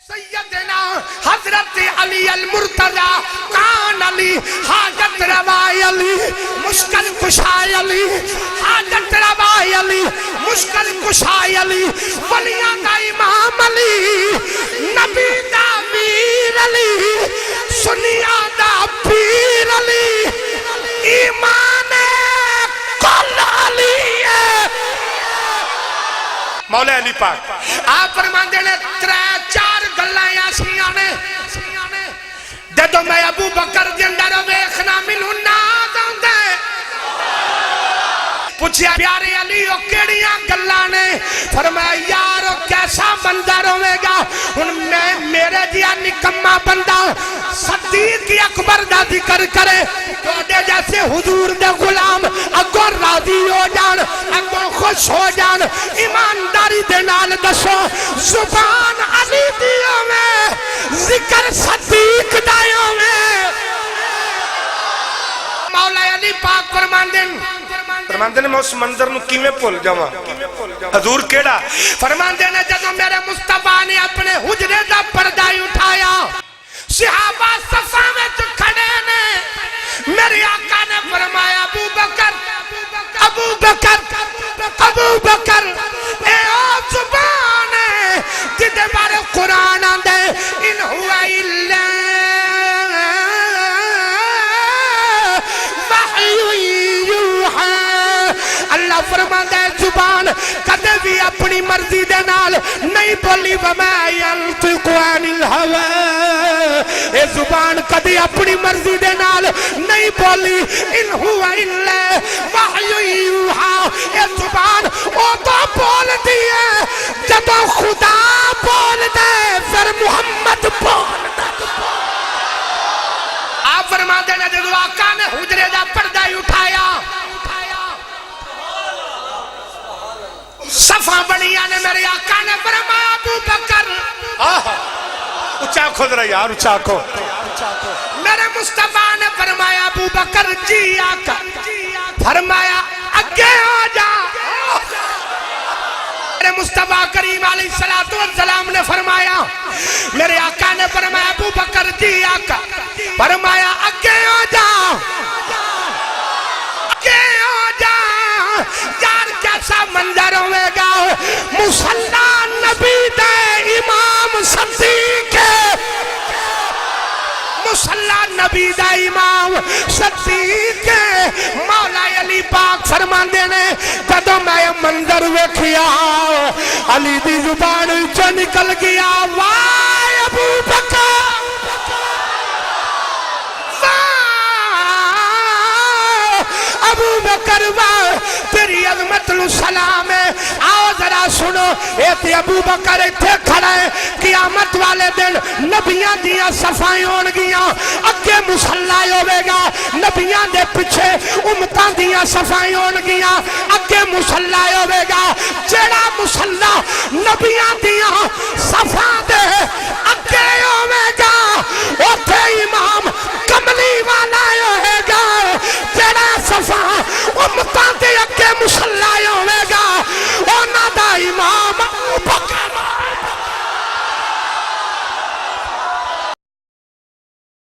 سیدنا حضرت علی المرتضی کان علی حاجت روائی علی مشکل کشائی علی حاجت روائی علی مشکل کشائی علی ولیاں دا امام علی نبی دا میر علی سنیاں دا پیر علی ایمان کل علی ہے مولا علی پاک آپ فرماندے نے چار گلائیں آسیاں نے جدو میں ابو بکر دے اندر ویکھنا مینوں ناز آندا ہے پوچھیا پیارے علی او کیڑیاں گلاں نے فرمایا یار او کیسا بندہ ہوے گا ہن میں میرے جیا نکما بندہ صدیق اکبر دا ذکر کرے توڑے جیسے حضور دے غلام اگوں راضی ہو جان اگوں خوش ہو جان ایمانداری دے نال دسو زبان علی دیو میں ذکر صدیق دایوں میں مولا علی پاک فرماندے نے میں اس منظر نو کیویں بھول جاواں حضور کیڑا فرماندے نے جدوں میرے مصطفیٰ نے اپنے حجرے دا پردہ اٹھایا صحابہ صفا وچ کھڑے نے میرے آقا نے فرمایا ابو بکر ابو بکر ابو بکر اے او زبان ہے جدے بارے قرآن آندے ان ہوا الا اللہ فرماتا ہے زبان کدے بھی اپنی مرضی دے نال نہیں بولی وما ينطق عن الهوى اے زبان کدے اپنی مرضی دے نال نہیں بولی ان هو الا وحی یوحى اے زبان او تو بول دی ہے جب خدا بول دے پھر محمد بول دے آپ فرماتے ہیں جب آقا نے حجرے دا پردہ اٹھایا صفا بنیا نے میرے آقا نے فرمایا ابو بکر اچھا کھود رہا یار اچھا کھو میرے مصطفیٰ نے فرمایا ابو بکر جی آقا فرمایا اگے ہو جا میرے مصطفیٰ کریم علیہ السلام نے فرمایا میرے آقا نے فرمایا ابو بکر جی آقا فرمایا اگے ہو جا اگے ہو جا یار کیسا منظر ہوئے گا مصلی نبی دے امام صدیق مصلی نبی دا امام صدیق مولا علی پاک فرمان دینے جدو میں منظر ویکھیا علی دی زبان چو نکل گیا وائے ابو بکر ابو بکر تیری عظمت سلام ہے آؤ ذرا سنو ایتے ابو بکر ایتھے کھڑا ہے قیامت والے دن نبیاں دیاں صفائیں ہون گیاں اگے مصلی ہوے گا نبیاں دے پیچھے امتاں دیاں صفائیں ہون گیاں اگے مصلی ہوے گا جڑا مصلی نبیاں دیاں صفاں دے اگے ہوے گا اوتھے ایمان